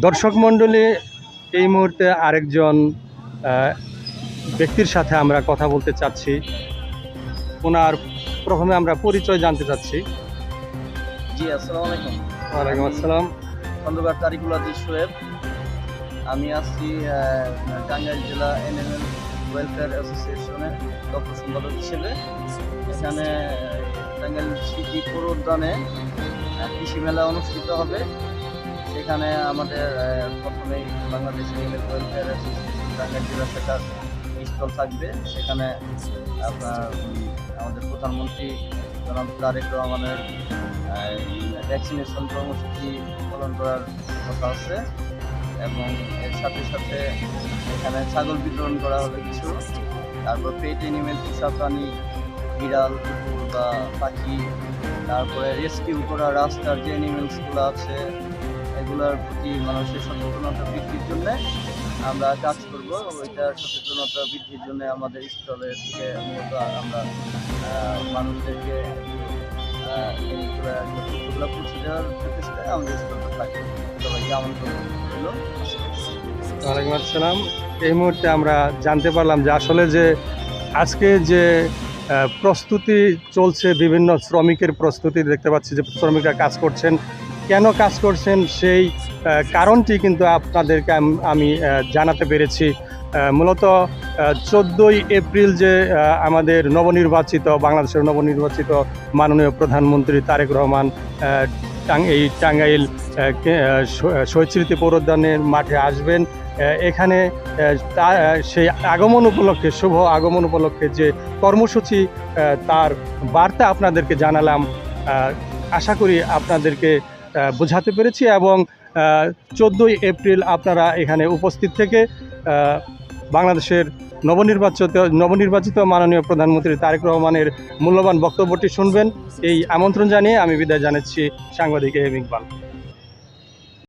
দর্শক মণ্ডলী, এই মুহূর্তে আরেকজন ব্যক্তির সাথে আমরা কথা বলতে চাচ্ছি। ওনার প্রথমে আমরা পরিচয় জানতে চাচ্ছি। জি, আসসালামু আলাইকুম। ওয়ালাইকুম আসসালাম। খন্দকার তারিকুল আজিজ শোয়েব। আমি আছি টাঙ্গাইল জেলা এনএমএল ওয়েলফেয়ার অ্যাসোসিয়েশনের দপ্তর সম্পাদক হিসেবে। এখানে টাঙ্গাইল স্মৃতি পৌর উদ্যানে কৃষি মেলা অনুষ্ঠিত হবে। সেখানে আমাদের প্রথমেই বাংলাদেশ এনএমএল ওয়েলফেয়ার অ্যাসোসিয়েশন টাঙ্গাইল জেলা শাখার স্টল থাকবে। সেখানে আপনার আমাদের প্রধানমন্ত্রী জনাব তারেক রহমানের ভ্যাকসিনেশন কর্মসূচি পালন করার কথা আছে, এবং এর সাথে সাথে এখানে ছাগল বিতরণ করা হবে কিছু। তারপর পেট এনিমেল, পোষা প্রাণী, বিড়াল, কুকুর বা পাখি, তারপরে রেস্কিউ করা রাস্তার যে এনিমেলসগুলো আছে এগুলোর প্রতি মানুষের সচেতনতা বৃদ্ধির জন্য আমরা কাজ করব। ওইটার সচেতনতা বৃদ্ধির জন্য আমাদের স্টলের থেকে মূলত আমরা মানুষদেরকে এইগুলো পৌঁছে দেওয়ার প্রচেষ্টায় আমাদের স্টলটা থাকবে। সবাইকে আমন্ত্রণ হলো। ওয়ালাইকুম আসসালাম। এই মুহূর্তে আমরা জানতে পারলাম যে আসলে যে আজকে যে প্রস্তুতি চলছে, বিভিন্ন শ্রমিকের প্রস্তুতি দেখতে পাচ্ছি যে শ্রমিকরা কাজ করছেন। কেন কাজ করছেন সেই কারণটি কিন্তু আপনাদেরকে আমি জানাতে পেরেছি। মূলত 14ই এপ্রিল যে আমাদের বাংলাদেশের নবনির্বাচিত মাননীয় প্রধানমন্ত্রী তারেক রহমান এই টাঙ্গাইল শহীদ স্মৃতি পৌর উদ্যানের মাঠে আসবেন। এখানে সেই আগমন উপলক্ষে, শুভ আগমন উপলক্ষে যে কর্মসূচি, তার বার্তা আপনাদেরকে জানালাম। আশা করি আপনাদেরকে বোঝাতে পেরেছি, এবং 14ই এপ্রিল আপনারা এখানে উপস্থিত থেকে বাংলাদেশের নবনির্বাচিত মাননীয় প্রধানমন্ত্রী তারেক রহমানের মূল্যবান বক্তব্যটি শুনবেন। এই আমন্ত্রণ জানিয়ে আমি বিদায় জানাচ্ছি সাংবাদিক এম ইকবাল।